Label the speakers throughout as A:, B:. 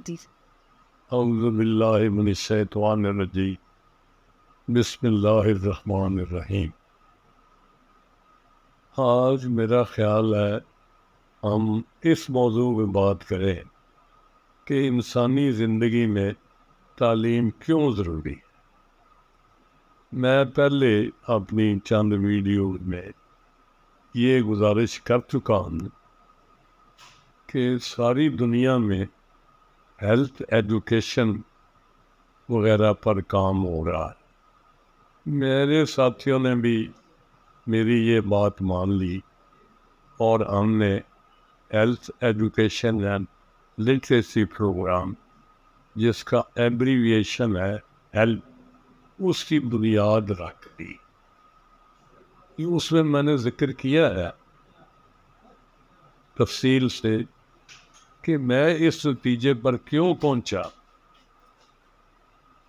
A: دیجیے۔
B: اعوذ باللہ من الشیطان الرجیم، بسم اللہ الرحمن الرحیم۔ آج میرا خیال ہے ہم اس موضوع پہ بات کریں کہ انسانی زندگی میں تعلیم کیوں ضروری ہے۔ میں پہلے اپنی چند ویڈیوز میں یہ گزارش کر چکا ہوں کہ ساری دنیا میں ہیلتھ ایجوکیشن وغیرہ پر کام ہو رہا ہے۔ میرے ساتھیوں نے بھی میری یہ بات مان لی اور ہم نے health education and literacy programme, جس کا ایبریویشن ہے ہیلپ، اس کی بنیاد رکھ دی۔ اس میں نے ذکر کیا ہے تفصیل سے کہ میں اس نتیجے پر کیوں پہنچا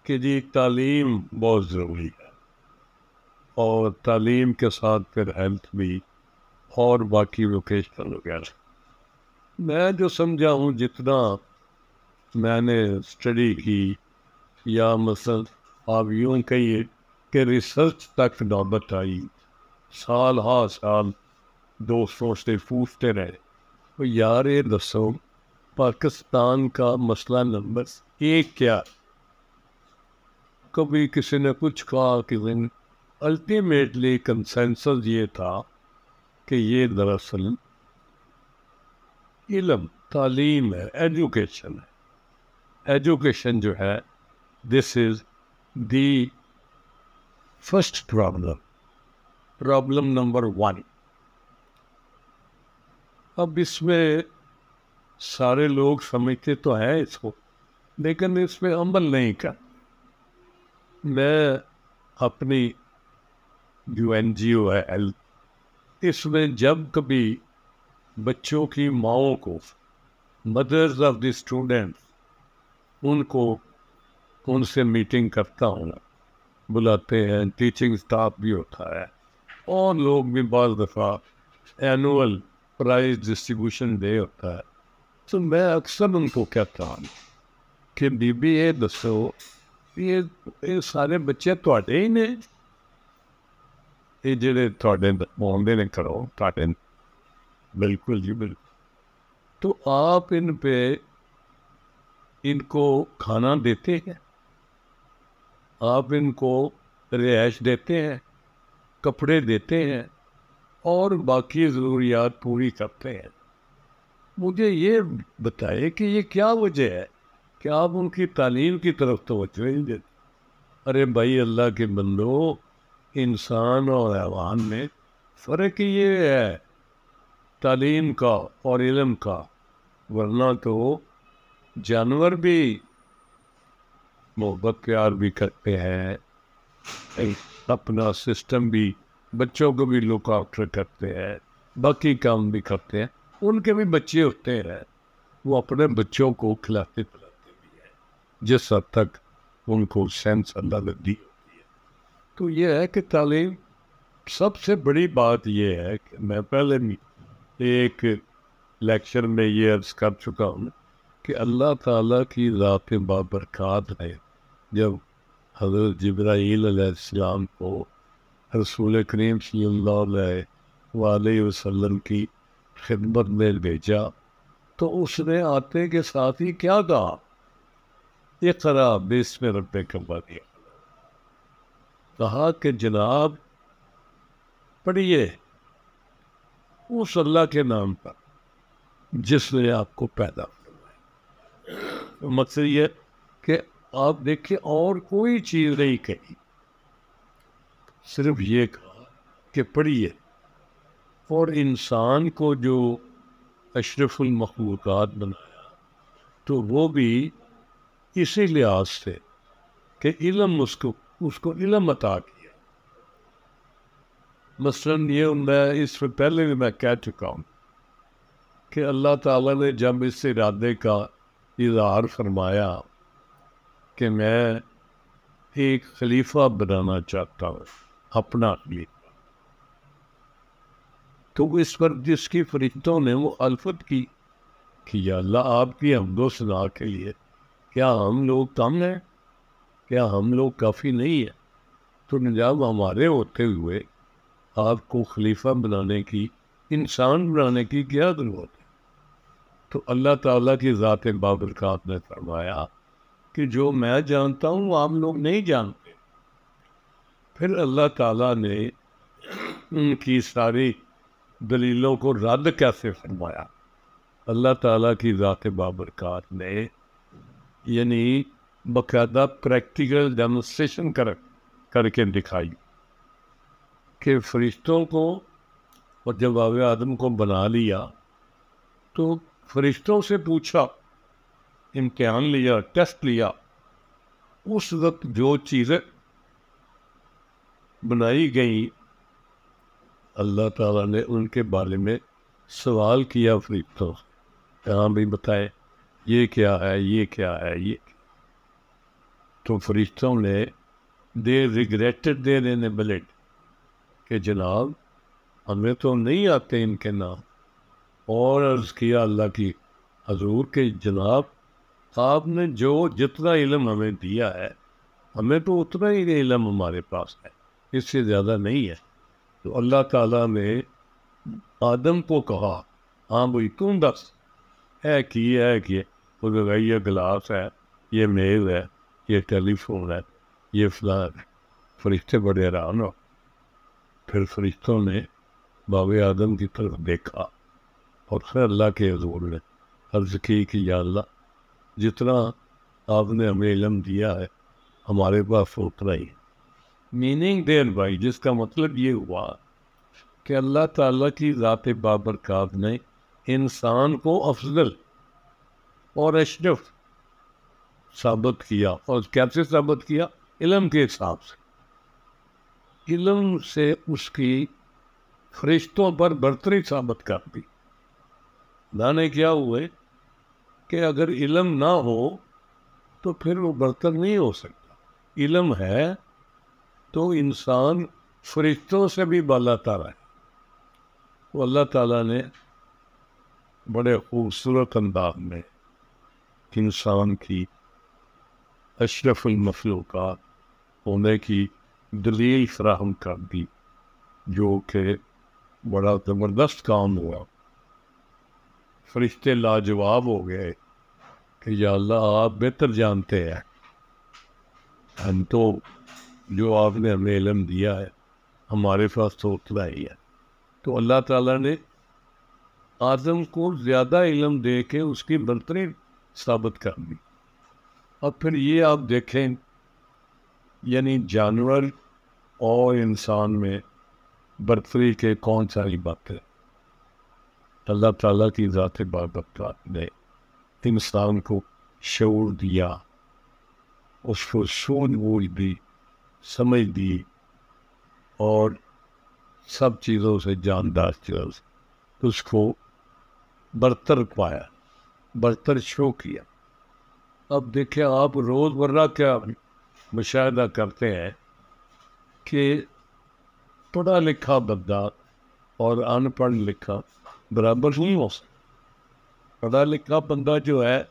B: کہ جی تعلیم بہت ضروری ہے، اور تعلیم کے ساتھ پھر ہیلتھ بھی اور باقی ووکیشنل وغیرہ۔ میں جو سمجھا ہوں، جتنا میں نے اسٹڈی کی، یا مثلا آپ یوں کہیے کہ ریسرچ تک نوبت آئی، سال ہا سال دوستوں سے پوچھتے رہے، تو یار یہ دسو پاکستان کا مسئلہ نمبر 1 کیا؟ کبھی کسی نے کچھ کہا، کسی نے، الٹیمیٹلی کنسنسس یہ تھا کہ یہ دراصل علم، تعلیم ہے، ایجوکیشن ہے۔ ایجوکیشن جو ہے، دس از دی فرسٹ پرابلم نمبر 1۔ اب اس میں سارے لوگ سمجھتے تو ہیں اس کو، لیکن اس میں عمل نہیں کر۔ میں اپنی جو NGO ہے ہیلتھ، اس میں جب کبھی بچوں کی ماؤں کو، مدرز آف دی اسٹوڈنٹس، ان سے میٹنگ کرتا ہوں، بلاتے ہیں، ٹیچنگ سٹاف بھی ہوتا ہے، اور لوگ بھی بعض دفعہ اینول پرائز ڈسٹریبیوشن ڈے ہوتا ہے، تو میں اکثر ان کو کہتا ہوں کہ بی بی یہ دسو، یہ سارے بچے تواڈے ہی نے، یہ جڑے تواڈے آندے نے کرو تواڈے، بالکل جی بالکل۔ تو آپ ان کو کھانا دیتے ہیں، آپ ان کو رہائش دیتے ہیں، کپڑے دیتے ہیں، اور باقی ضروریات پوری کرتے ہیں۔ مجھے یہ بتائے کہ یہ کیا وجہ ہے کہ آپ ان کی تعلیم کی طرف توجہ نہیں دیتے؟ ارے بھائی، اللہ کے بندو، انسان اور حیوان میں فرق یہ ہے تعلیم کا اور علم کا، ورنہ تو جانور بھی محبت پیار بھی کرتے ہیں، اپنا سسٹم بھی، بچوں کو بھی لک آفٹر کرتے ہیں، باقی کام بھی کرتے ہیں۔ ان کے بھی بچے ہوتے ہیں، وہ اپنے بچوں کو کھلاتے پلاتے بھی ہیں، جس حد تک ان کو سینس اللہ نے دی ہوتی ہے۔ تو یہ ہے کہ تعلیم، سب سے بڑی بات یہ ہے کہ میں پہلے بھی ایک لیکچر میں یہ عرض کر چکا ہوں کہ اللہ تعالیٰ کی ذات بابرکات ہے، جب حضرت جبرائیل علیہ السلام کو رسول کریم صلی اللہ علیہ وسلم کی خدمت میں بھیجا، تو اس نے آتے کے ساتھ ہی کیا کہا؟ اقرأ باسم ربک الذی خلق۔ کہا کہ جناب پڑھیے اس اللہ کے نام پر جس نے آپ کو پیدا فرمایا۔ مقصد یہ کہ آپ دیکھیں، اور کوئی چیز نہیں کہی، صرف یہ کہا کہ پڑھیے۔ اور انسان کو جو اشرف المخلوقات بنایا، تو وہ بھی اسی لحاظ سے کہ علم، اس کو علم عطا کیا۔ مثلاً یہ میں اس سے پہلے بھی میں کہہ چکا ہوں کہ اللہ تعالیٰ نے جب اس ارادے کا اظہار فرمایا کہ میں ایک خلیفہ بنانا چاہتا ہوں، اپنا خلیفہ، تو اس پر جس کی فرشتوں نے وہ الفت کی کہ یا اللہ آپ کی حمد و ثنا کے لیے کیا ہم لوگ کم ہیں؟ کیا ہم لوگ کافی نہیں ہیں؟ تو جب ہمارے ہوتے ہوئے آپ کو خلیفہ بنانے کی، انسان بنانے کی کیا ضرورت ہے؟ تو اللہ تعالیٰ کی ذات بابرکات نے فرمایا کہ جو میں جانتا ہوں آپ لوگ نہیں جانتے. پھر اللہ تعالیٰ نے ان کی ساری دلیلوں کو رد کیسے فرمایا؟ اللہ تعالیٰ کی ذات بابرکات نے یعنی باقاعدہ پریکٹیکل ڈیمونسٹریشن کر کے دکھائی کہ فرشتوں کو، اور جب آدم کو بنا لیا تو فرشتوں سے پوچھا، امتحان لیا، ٹیسٹ لیا. اس وقت جو چیزیں بنائی گئیں اللہ تعالیٰ نے ان کے بارے میں سوال کیا فرشتوں سے کہ ہاں بھی بتائے یہ کیا ہے، یہ کیا ہے، یہ کیا. تو فرشتوں نے دے ریگریٹڈ دیر انیبلڈ کہ جناب ہمیں تو نہیں آتے ان کے نام. اور عرض کیا اللہ کی حضور کہ جناب آپ نے جتنا علم ہمیں دیا ہے ہمیں تو اتنا ہی علم ہمارے پاس ہے، اس سے زیادہ نہیں ہے. تو اللہ تعالیٰ نے آدم کو کہا ہاں بھائی تم بس ہے کہ یہ گلاس ہے، یہ میز ہے، یہ ٹیلی فون ہے، یہ فلاں ہے. فرشتے بڑے حیران ہو. پھر فرشتوں نے باب آدم کی طرف دیکھا اور پھر اللہ کے حضور نے عرض کی کہ یا اللہ جتنا آپ نے ہمیں علم دیا ہے ہمارے پاس اتنا ہی. میننگ دیر بھائی، جس کا مطلب یہ ہوا کہ اللہ تعالیٰ کی ذات بابرکات نے انسان کو افضل اور اشرف ثابت کیا. اور کیسے ثابت کیا؟ علم کے حساب سے. علم سے اس کی فرشتوں پر برتری ثابت کر دی. دانے کیا ہوئے کہ اگر علم نہ ہو تو پھر وہ برتر نہیں ہو سکتا. علم ہے تو انسان فرشتوں سے بھی بالا تر ہے. وہ اللہ تعالیٰ نے بڑے خوبصورت انداز میں انسان کی اشرف المخلوقات ہونے کی دلیل فراہم کر دی، جو کہ بڑا زبردست کام ہوا. فرشتے لاجواب ہو گئے کہ یا اللہ آپ بہتر جانتے ہیں، ہم تو جو آپ نے ہمیں علم دیا ہے ہمارے پاس تو اتنا ہی ہے. تو اللہ تعالیٰ نے آدم کو زیادہ علم دے کے اس کی برتری ثابت کر دی. اور پھر یہ آپ دیکھیں یعنی جانور اور انسان میں برتری کے کون ساری باتیں اللہ تعالیٰ کی ذات بابرکات نے انسان کو شعور دیا، اس کو سوجھ بوجھ دی، سمجھ دی، اور سب چیزوں سے جاندار چیز اس کو برتر پایا، برتر شو کیا. اب دیکھیں آپ روز مرہ کیا مشاہدہ کرتے ہیں کہ پڑھا لکھا بندہ اور ان پڑھ لکھا برابر نہیں ہو سکتا. پڑھا لکھا بندہ جو ہے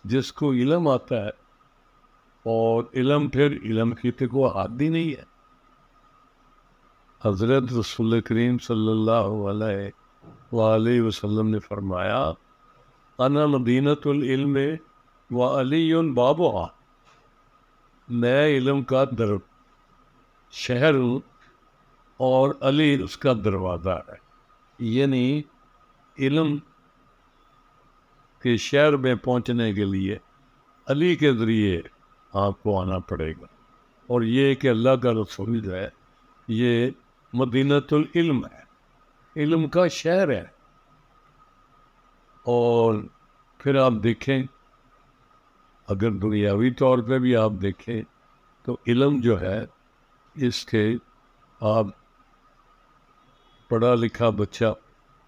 B: جس کو علم آتا ہے، اور علم پھر علم کی تو کوئی حد ہی نہیں ہے. حضرت رسول کریم صلی اللہ علیہ وآلہ وسلم نے فرمایا انا مدینۃ العلم و علی بابھا، میں علم کا شہر ہوں اور علی اس کا دروازہ ہے. یعنی علم کے شہر میں پہنچنے کے لیے علی کے ذریعے آپ کو آنا پڑے گا. اور یہ کہ اللہ کا رسول جو ہے یہ مدینۃ العلم ہے، علم کا شہر ہے. اور پھر آپ دیکھیں اگر دنیاوی طور پہ بھی آپ دیکھیں تو علم جو ہے اس کے آپ پڑھا لکھا بچہ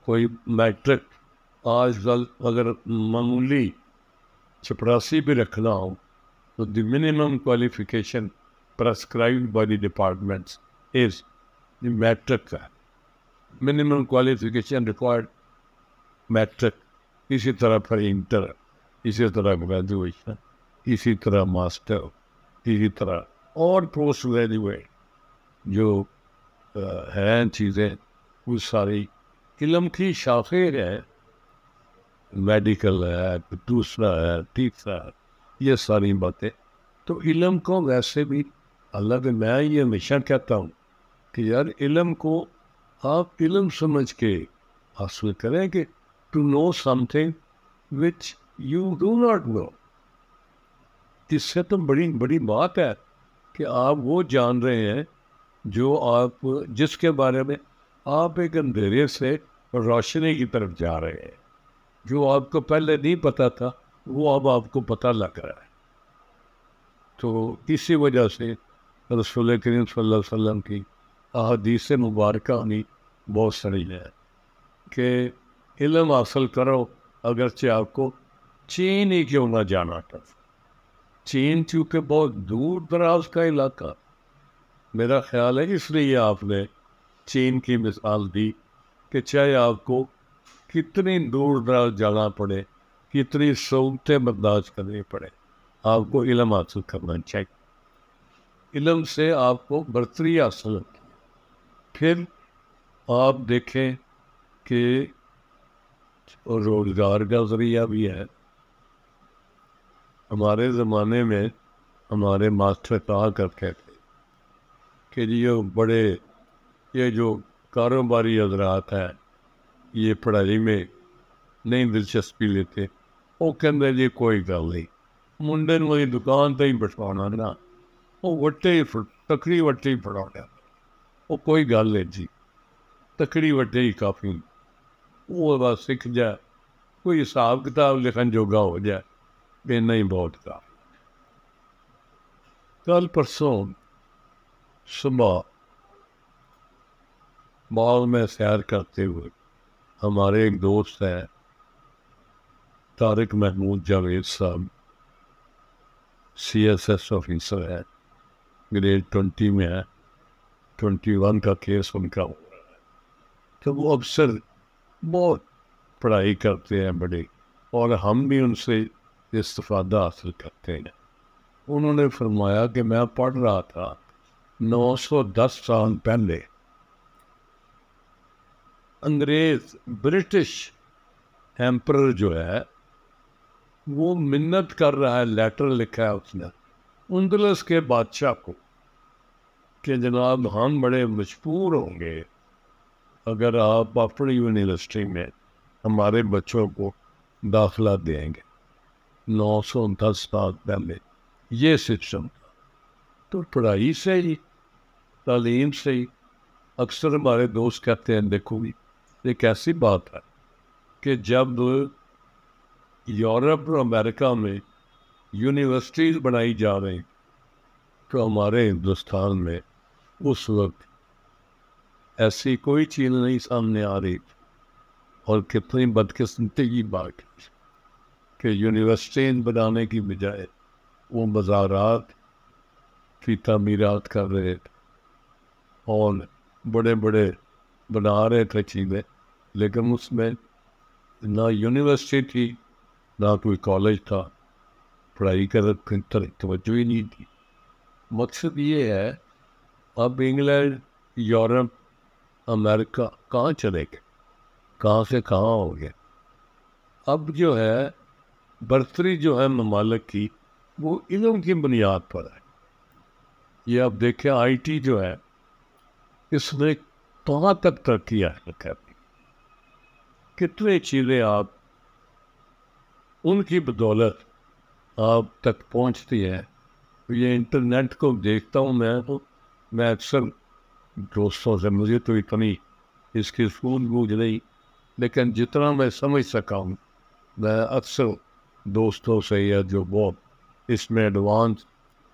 B: کوئی میٹرک آج کل اگر معمولی چپراسی بھی رکھنا ہو تو the minimum qualification prescribed by the departments is the matric کا. منیمم کوالیفیکیشن ریکوائرڈ میٹرک، اسی طرح پھر انٹر، اسی طرح گریجویشن. اسی طرح ماسٹر، اسی طرح اور پوسٹ گریجویٹ جو ہیں چیزیں، وہ ساری علم کی شاخیں ہیں. میڈیکل ہے، دوسرا ہے، تیسرا ہے، یہ ساری باتیں. تو علم کو ویسے بھی اللہ کے، میں یہ ہمیشہ کہتا ہوں کہ یار علم کو آپ علم سمجھ کے حاصل کریں کہ to know something which you do not know. اس سے تو بڑی بڑی بات ہے کہ آپ وہ جان رہے ہیں جو آپ، جس کے بارے میں آپ ایک اندھیرے سے روشنی کی طرف جا رہے ہیں. جو آپ کو پہلے نہیں پتا تھا وہ اب آپ کو پتہ لگ رہا ہے. تو اسی وجہ سے رسول کریم صلی اللہ علیہ وسلم کی احادیث مبارکہ میں بہت ساری ہے کہ علم حاصل کرو اگرچہ آپ کو چین ہی کیوں نہ جانا تھا. چین چونکہ بہت دور دراز کا علاقہ، میرا خیال ہے اس لیے آپ نے چین کی مثال دی کہ چاہے آپ کو کتنی دور دراز جانا پڑے، کتنی سہولتیں برداشت کرنی پڑے، آپ کو علم حاصل کرنا چاہیے. علم سے آپ کو برتری حاصل ہوتی ہے. پھر آپ دیکھیں کہ روزگار کا ذریعہ بھی ہے. ہمارے زمانے میں ہمارے ماسٹر کہا کرتے تھے کہ یہ بڑے، یہ جو کاروباری حضرات ہیں یہ پڑھائی میں نہیں دلچسپی لیتے. وہ کہتے جی کوئی گل نہیں، منڈے نوں یہ دکان تے ہی بٹھوانا نا، وہ وٹے ہی تکڑی وٹے ہی پڑھانا، وہ کوئی گل نہیں جی، تکڑی وٹے ہی کافی، وہ بس سکھ جائے، کوئی حساب کتاب لکھن جوگا ہو جائے، اتنا ہی بہت کافی. کل پرسوں صبح باغ میں سیر کرتے ہوئے ہمارے ایک دوست ہے طارق محمود جاوید صاحب، سی ایس ایس آفیسر ہے، گریڈ 20 میں ہے، 21 کا کیس ان کا ہو رہا ہے. تو وہ اکثر بہت پڑھائی کرتے ہیں بڑی، اور ہم بھی ان سے استفادہ حاصل کرتے ہیں. انہوں نے فرمایا کہ میں پڑھ رہا تھا 910 سال پہلے انگریز برٹش ایمپرر جو ہے وہ منت کر رہا ہے، لیٹر لکھا ہے اس نے اندلس کے بادشاہ کو کہ جناب ہم بڑے مجبور ہوں گے اگر آپ اپنی یونیورسٹی میں ہمارے بچوں کو داخلہ دیں گے. 910 سال پہلے یہ سسٹم تھا. تو پڑھائی سے ہی، تعلیم سے ہی، اکثر ہمارے دوست کہتے ہیں دیکھو بھی ایک ایسی بات ہے کہ جب یورپ اور امریکہ میں یونیورسٹیز بنائی جا رہی تو ہمارے ہندوستان میں اس وقت ایسی کوئی چیز نہیں سامنے آ رہی. اور کتنی بدقسمتی کی بات کہ یونیورسٹیز بنانے کی بجائے وہ مزارات کی تعمیرات کر رہے تھے اور بڑے بڑے بنا رہے تھے چیزیں، لیکن اس میں نہ یونیورسٹی تھی نہ کوئی کالج تھا، پڑھائی کا توجہ ہی نہیں تھی. مقصد یہ ہے اب انگلینڈ، یورپ، امریکہ کہاں چلے گئے، کہاں سے کہاں ہو گئے. اب جو ہے برتری جو ہے ممالک کی وہ علم کی بنیاد پر ہے. یہ آپ دیکھیں آئی ٹی جو ہے اس میں کہاں تک ترقی ہے، کتنی چیزیں آپ ان کی بدولت آپ تک پہنچتی ہے. یہ انٹرنیٹ کو دیکھتا ہوں میں اکثر دوستوں سے، مجھے تو اتنی اس کی سود بوجھ نہیں، لیکن جتنا میں سمجھ سکا ہوں میں اکثر دوستوں سے یا جو بہت اس میں ایڈوانس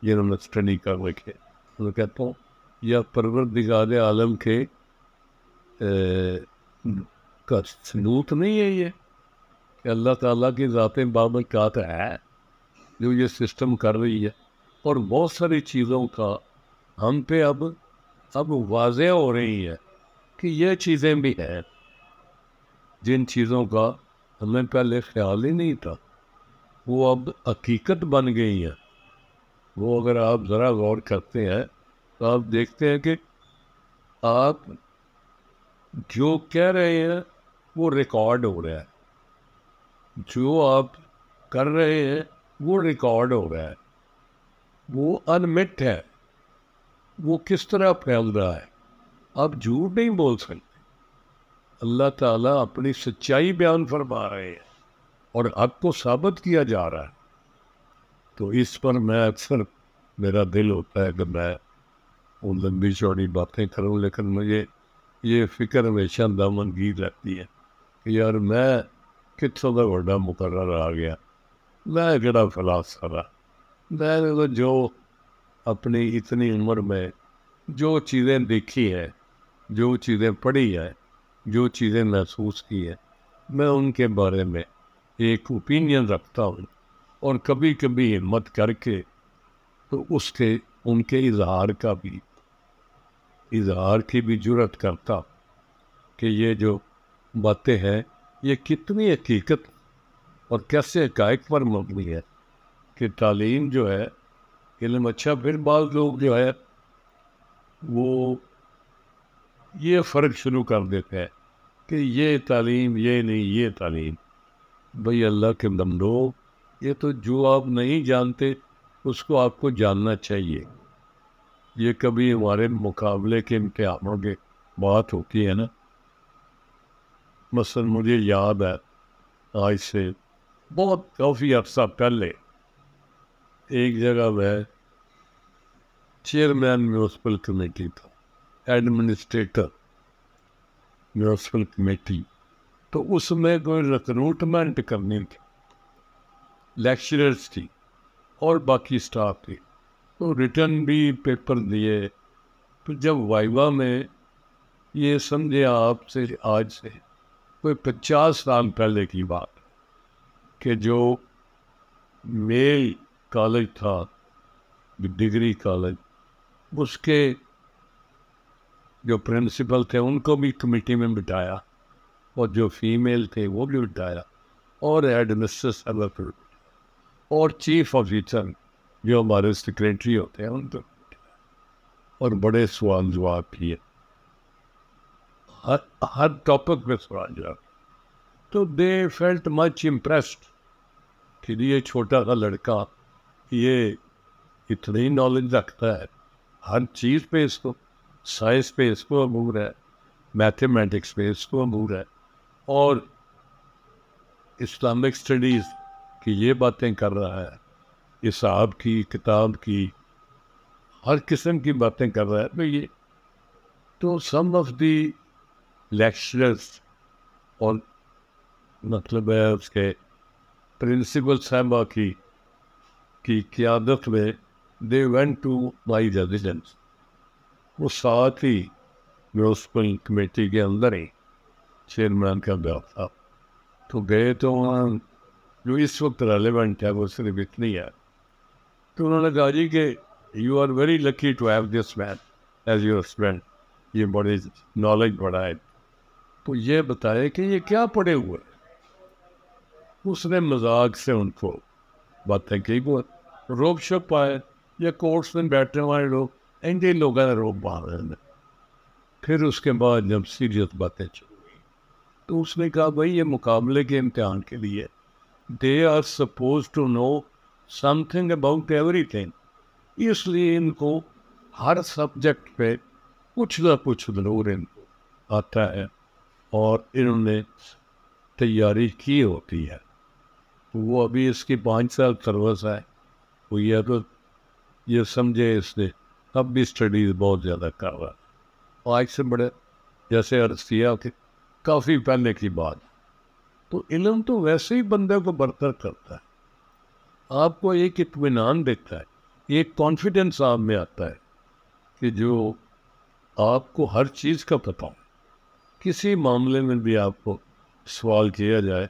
B: جنہوں نے اسٹڈی کر رکھے میں کہتا ہوں یہ پروردگار عالم کے کا ثبوت نہیں ہے یہ کہ اللہ تعالیٰ کی ذات بابرکات ہے جو یہ سسٹم کر رہی ہے. اور بہت ساری چیزوں کا ہم پہ اب واضح ہو رہی ہے کہ یہ چیزیں بھی ہیں جن چیزوں کا ہمیں پہلے خیال ہی نہیں تھا. وہ اب حقیقت بن گئی ہیں. وہ اگر آپ ذرا غور کرتے ہیں تو آپ دیکھتے ہیں کہ آپ جو کہہ رہے ہیں وہ ریکارڈ ہو رہا ہے, جو آپ کر رہے ہیں وہ ریکارڈ ہو رہا ہے, وہ انمٹ ہے, وہ کس طرح پھیل رہا ہے. آپ جھوٹ نہیں بول سکتے. اللہ تعالیٰ اپنی سچائی بیان فرما رہے ہیں اور حق کو ثابت کیا جا رہا ہے. تو اس پر میں اکثر میرا دل ہوتا ہے کہ میں ان لمبی چوڑی باتیں کروں, لیکن مجھے یہ فکر ہمیشہ دامن گیر رہتی ہے کہ یار میں کتوں کا بڑا مقرر آ گیا, میں کہڑا فلاسفہ رہا. میں نے تو جو اپنی اتنی عمر میں جو چیزیں دیکھی ہیں, جو چیزیں پڑھی ہیں, جو چیزیں محسوس کی ہیں, میں ان کے بارے میں ایک اوپینین رکھتا ہوں, اور کبھی کبھی ہمت کر کے تو ان کے اظہار کی بھی جرات کرتا کہ یہ جو باتیں ہیں یہ کتنی حقیقت اور کیسے حقائق پر مبنی ہے. کہ تعلیم جو ہے علم اچھا. پھر بعض لوگ جو ہے وہ یہ فرق شروع کر دیتے ہیں کہ یہ تعلیم, یہ نہیں, یہ تعلیم. بھئی اللہ کے بندو, یہ تو جو آپ نہیں جانتے اس کو آپ کو جاننا چاہیے. یہ کبھی ہمارے مقابلے کے امتحانوں کے بات ہوتی ہے نا. مثلا مجھے یاد ہے آج سے بہت کافی عرصہ پہلے ایک جگہ میں چیئرمین میونسپل کمیٹی تھا, ایڈمنسٹریٹر میونسپل کمیٹی. تو اس میں کوئی ریکروٹمنٹ کرنی تھی, لیکچررز تھی اور باقی سٹاف تھی. تو ریٹرن بھی پیپر دیے. تو جب وائوا میں یہ سمجھے آپ سے آج سے کوئی 50 سال پہلے کی بات کہ جو میل کالج تھا, ڈگری کالج, اس کے جو پرنسپل تھے ان کو بھی کمیٹی میں بٹھایا, اور جو فیمیل تھے وہ بھی بٹھایا, اور ہیڈ مسٹر اور چیف آفیسر جو ہمارے سیکریٹری ہوتے ہیں ان کو, اور بڑے سوال جواب کیے, ہر ٹاپک پہ سوال جواب. تو دے فیلٹ مچ امپریسڈ کہ یہ چھوٹا سا لڑکا یہ اتنی نالج رکھتا ہے, ہر چیز پہ اس کو, سائنس پہ اس کو عبور ہے, میتھمیٹکس پہ اس کو عبور ہے, اور اسلامک اسٹڈیز کی یہ باتیں کر رہا ہے, حساب کی, کتاب کی, ہر قسم کی باتیں کر رہا ہے. تو یہ تو سم آف دی لیکچررز اور مطلب ہے اس کے پرنسپل صاحبہ کی قیادت میں they went to my residence. وہ ساتھ ہی میونسپل کمیٹی کے اندر ہی چیئرمین کا گھر تھا. تو گئے تو وہاں جو اس وقت ریلیونٹ ہے وہ صرف اتنی ہے. تو انہوں نے کہا جی کہ you are very lucky to have this man as your friend, یہ بڑی نالج بڑا ہے. تو یہ بتائے کہ یہ کیا پڑھے ہوئے. اس نے مذاق سے ان کو باتیں کی, وہ روب شپ آئے یا کورٹس میں بیٹھے والے لوگ, انڈے لوگوں نے روب مارے. پھر اس کے بعد جب سیریس باتیں چل گئی تو اس نے کہا بھائی یہ مقابلے کے امتحان کے لیے they are supposed to know something about everything, اس لیے ان کو ہر سبجیکٹ پہ کچھ نہ کچھ ضرور ان کو آتا ہے, اور انہوں نے تیاری کی ہوتی ہے. وہ ابھی اس کی 5 سال سروس ہے, وہ یہ تو یہ سمجھے اس نے اب بھی اسٹڈیز بہت زیادہ کر رہا ہے. آج سے بڑے جیسے عرض کیا کہ کافی پہلے کی بات. تو علم تو ویسے ہی بندے کو برتر کرتا ہے, آپ کو ایک اطمینان دیتا ہے, ایک کانفیڈنس آپ میں آتا ہے کہ جو آپ کو ہر چیز کا پتہ ہو. کسی معاملے میں بھی آپ کو سوال کیا جائے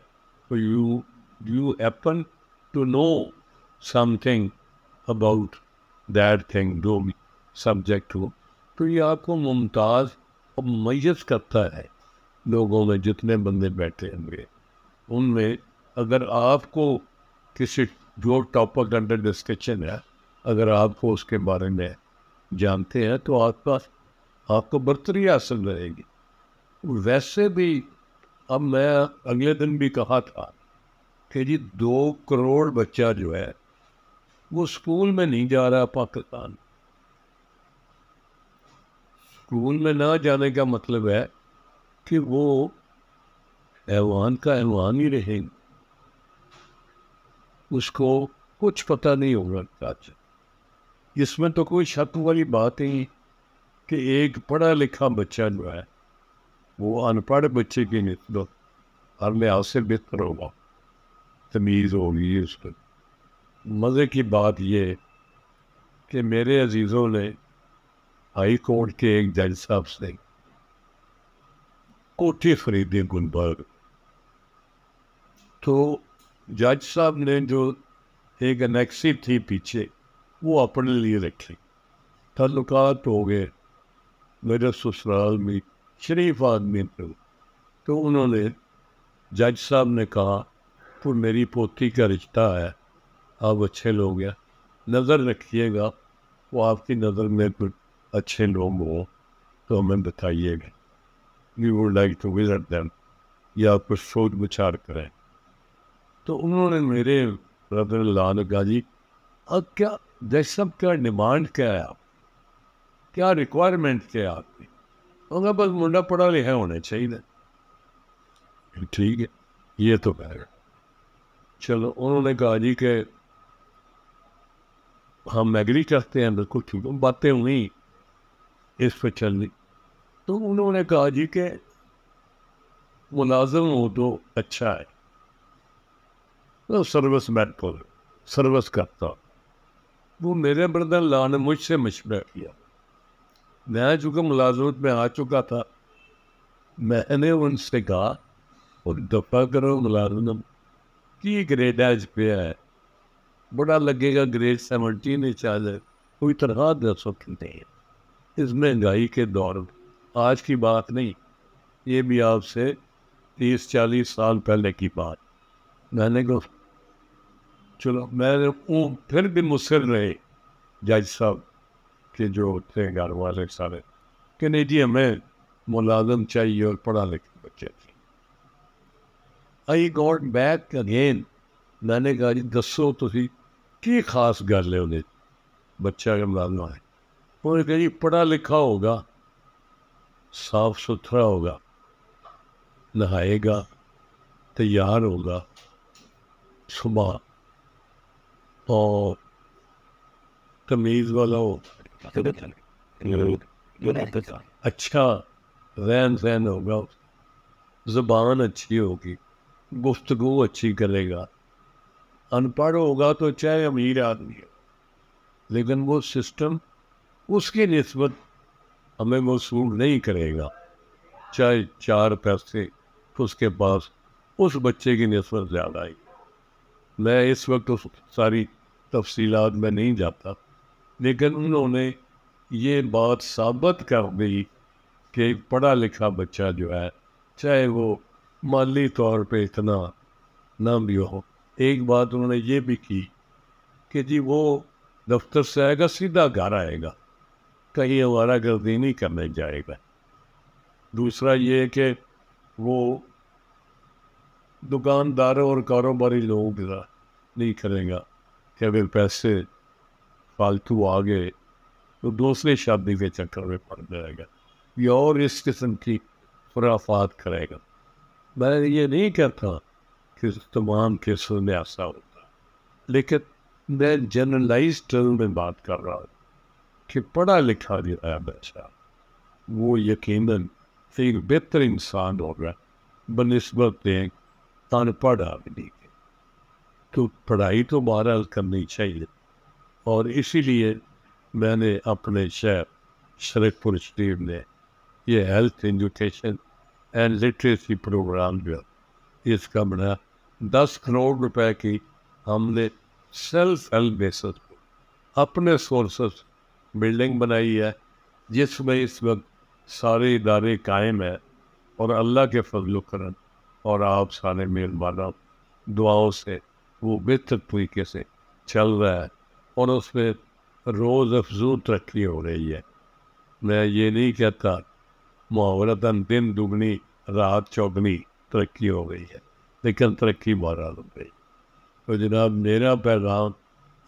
B: تو you happen to know something about that thing جو سبجیکٹ ہو, تو یہ آپ کو ممتاز اور ممیز کرتا ہے. لوگوں میں جتنے بندے بیٹھے ہوں گے ان میں اگر آپ کو کسی جو ٹاپک انڈر ڈسکشن ہے، اگر آپ کو اس کے بارے میں جانتے ہیں تو آپ کو برتری حاصل رہے گی. ویسے بھی اب میں اگلے دن بھی کہا تھا کہ جی 2 کروڑ بچہ جو ہے وہ اسکول میں نہیں جا رہا پاکستان. اسکول میں نہ جانے کا مطلب ہے کہ وہ ایوان کا ایوان ہی رہے گا، اس کو کچھ پتہ نہیں ہوگا. اس میں تو کوئی شک والی بات نہیں کہ ایک پڑھا لکھا بچہ جو ہے وہ ان پڑھ بچے کی نسبت ہر لحاظ سے بہتر ہوگا، تمیز ہوگی اس پر. مزے کی بات یہ کہ میرے عزیزوں نے ہائی کورٹ کے ایک جج صاحب سے کوٹھی خریدی گلبرگ. تو جج صاحب نے جو ایک انیکسی تھی پیچھے وہ اپنے لیے رکھی. تعلقات ہو گئے میرے سسرال میں، شریف آدمی تھے. تو انہوں نے جج صاحب نے کہا تو میری پوتی کا رشتہ ہے، آپ اچھے لوگ ہیں، نظر رکھیے گا، وہ آپ کی نظر میں کچھ اچھے لوگ ہوں تو ہمیں بتائیے گا. We would like to visit them, یا کچھ سوچ بچار کریں. تو انہوں نے میرے برادر اللہ نے کہا جی اب کیا جج صاحب کیا ڈیمانڈ کیا ہے، آپ کیا ریکوائرمنٹ کیا ہے آپ کی؟ انہوں نے بس منڈا پڑھا لکھا ہونا چاہیے. ٹھیک ہے یہ تو ہے. چلو انہوں نے کہا جی کہ ہم ایگری کرتے ہیں، بالکل ٹھیک ہے، باتیں ہوئی اس پہ چل رہی. تو انہوں نے کہا جی کہ ملازم ہو تو اچھا ہے، تو سروس مین کو سروس کرتا. وہ میرے بردر اللہ نے مجھ سے مشورہ کیا. میں چونکہ ملازمت میں آ چکا تھا، میں نے ان سے کہا اور دفعہ کرو ملازمت کی گریڈ ایج پہ ہے، بڑا لگے گا گریڈ 17 چاہے کوئی تنخواہ 10 نہیں. اس مہنگائی کے دور میں آج کی بات نہیں، یہ بھی آپ سے 30-40 سال پہلے کی بات. میں نے کہا چلو، میں نے پھر بھی مصر رہے جج صاحب کے جو تھے گھر والے سارے کہ نہیں جی ہمیں ملازم چاہیے اور پڑھا لکھا بچے چاہیے. I got back again. میں نے کہا جی دسو تھی کی خاص گل ہے انہیں بچہ کا ملازم ہے. انہوں نے کہا جی پڑھا لکھا ہوگا، صاف ستھرا ہوگا، نہائے گا، تیار ہوگا صبح، اور تمیز والا ہو، اچھا رہن سہن ہوگا، زبان اچھی ہوگی، گفتگو اچھی کرے گا. ان پڑھ ہوگا تو چاہے امیر آدمی ہے لیکن وہ سسٹم اس کی نسبت ہمیں موصول نہیں کرے گا، چاہے 4 پیسے اس کے پاس اس بچے کی نسبت زیادہ آئی. میں اس وقت اس ساری تفصیلات میں نہیں جاتا، لیکن انہوں نے یہ بات ثابت کر دی کہ ایک پڑھا لکھا بچہ جو ہے چاہے وہ مالی طور پہ اتنا نہ بھی ہو. ایک بات انہوں نے یہ بھی کی کہ جی وہ دفتر سے آئے گا سیدھا گھر آئے گا، کہیں ہمارا گردی نہیں کرنے جائے گا. دوسرا یہ کہ وہ دکانداروں اور کاروباری لوگوں کے ساتھ نہیں کرے گا کہ اگر پیسے فالتو آ گئے تو دوسری شادی کے چکر میں پڑ جائے گا یا اور اس قسم کی خرافات کرے گا. میں یہ نہیں کہتا کہ تمام کیسوں میں ایسا ہوتا، لیکن میں جنرلائز ٹرم میں بات کر رہا ہوں کہ پڑھا لکھا جو ہے بچہ وہ یقیناً ایک بہتر انسان ہوگا بنسبت ایک ان پڑھ آدمی کے. تو پڑھائی تو بہرحال کرنی چاہیے، اور اسی لیے میں نے اپنے شہر شریف پور شریف میں یہ health education and literacy program جو ہے اس کا بنا 10 کروڑ روپے کی ہم نے سیلف ہیلپ بیسس اپنے سورسز بلڈنگ بنائی ہے، جس میں اس وقت سارے ادارے قائم ہیں. اور اللہ کے فضل و کرم اور آپ سارے مہربانوں دعاؤں سے وہ بہتر طریقے سے چل رہا ہے اور اس میں روز افزوں ترقی ہو رہی ہے. میں یہ نہیں کہتا محاورتاً دن دگنی رات چوگنی ترقی ہو گئی ہے، لیکن ترقی بہرحال ہو گئی. تو جناب میرا پیغام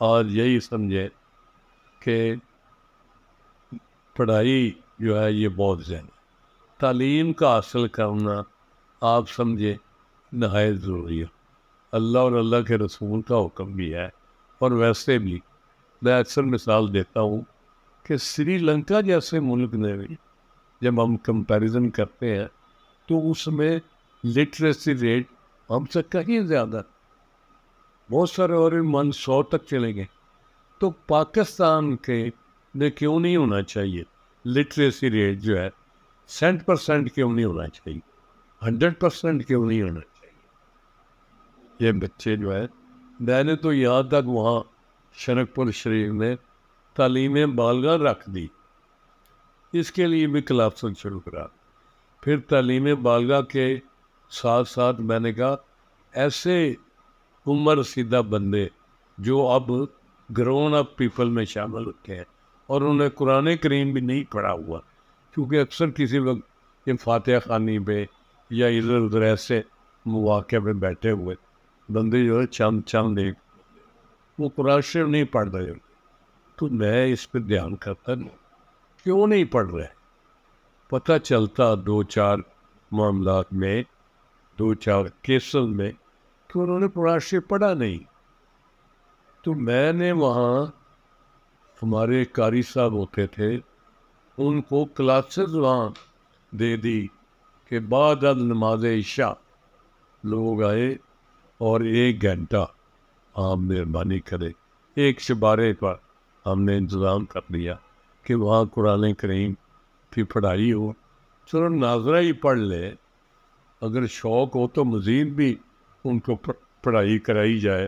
B: آج یہی سمجھے کہ پڑھائی جو ہے یہ بہت زیادہ تعلیم کا حاصل کرنا آپ سمجھے نہایت ضروری ہے. اللہ اور اللہ کے رسول کا حکم بھی ہے. اور ویسے بھی میں اکثر مثال دیتا ہوں کہ سری لنکا جیسے ملک نے بھی جب ہم کمپیریزن کرتے ہیں تو اس میں لٹریسی ریٹ ہم سے کہیں زیادہ، بہت سارے اور من 100 تک چلے گئے. تو پاکستان کے نے کیوں نہیں ہونا چاہیے لٹریسی ریٹ جو ہے 100% کیوں نہیں ہونا چاہیے، 100% کیوں نہیں ہونا چاہیے. یہ بچے جو ہے میں نے تو یہاں تک وہاں شرک پور شریف میں تعلیم بالغاہ رکھ دی، اس کے لیے بھی کلاسز شروع کرا. پھر تعلیم بالغاہ کے ساتھ ساتھ میں نے کہا ایسے عمر رسیدہ بندے جو اب گرون اپ پیپل میں شامل ہوتے ہیں اور انہیں قرآن کریم بھی نہیں پڑھا ہوا، کیونکہ اکثر کسی وقت یہ فاتحہ خوانی پہ یا ادھر ادھر ایسے مواقع پہ بیٹھے ہوئے بندے جو ہے چند ایک وہ قرآن شریف نہیں پڑھ رہے. تو میں اس پہ دھیان کرتا نہیں کیوں نہیں پڑھ رہے. پتہ چلتا 2-4 معاملات میں 2-4 کیسز میں کہ انہوں نے قرآن شریف پڑھا نہیں. تو میں نے وہاں ہمارے قاری صاحب ہوتے تھے ان کو کلاسز وہاں دے دی کہ بعد از نماز عشاء لوگ آئے اور 1 گھنٹہ آپ مہربانی کرے ایک شبارے پر ہم نے انتظام کر دیا کہ وہاں قرآن کریم کی پڑھائی ہو. چلو ناظرہ ہی پڑھ لے، اگر شوق ہو تو مزید بھی ان کو پڑھائی کرائی جائے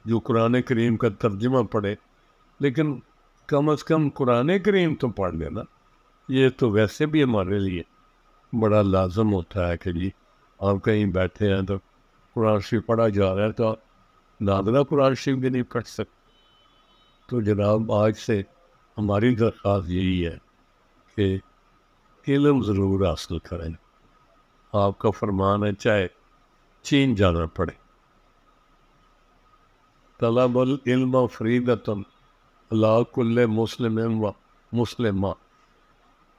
B: جو قرآن کریم کا ترجمہ پڑھے، لیکن کم از کم قرآن کریم تو پڑھ لینا. یہ تو ویسے بھی ہمارے لیے بڑا لازم ہوتا ہے کہ جی آپ کہیں بیٹھے ہیں تو قرآن شریف پڑھا جا رہا ہے تو ناظرہ قرآن شریف بھی نہیں پڑھ سکتے. تو جناب آج سے ہماری درخواست یہی ہے کہ علم ضرور حاصل کریں. آپ کا فرمان ہے چاہے چین جانا پڑے. طلب العلم فریضۃ علی کل مسلم و مسلمہ،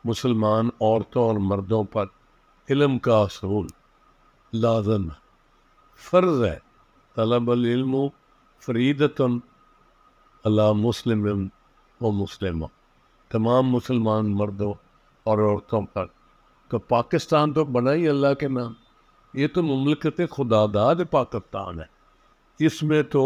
B: مسلمان عورتوں اور مردوں پر علم کا حصول لازم فرض ہے. طلب العلم فریضۃ علی مسلم و مسلمہ، تمام مسلمان مردوں اور عورتوں پر. تو پاکستان تو بنا ہی اللہ کے نام، یہ تو مملکت خدا داد پاکستان ہے. اس میں تو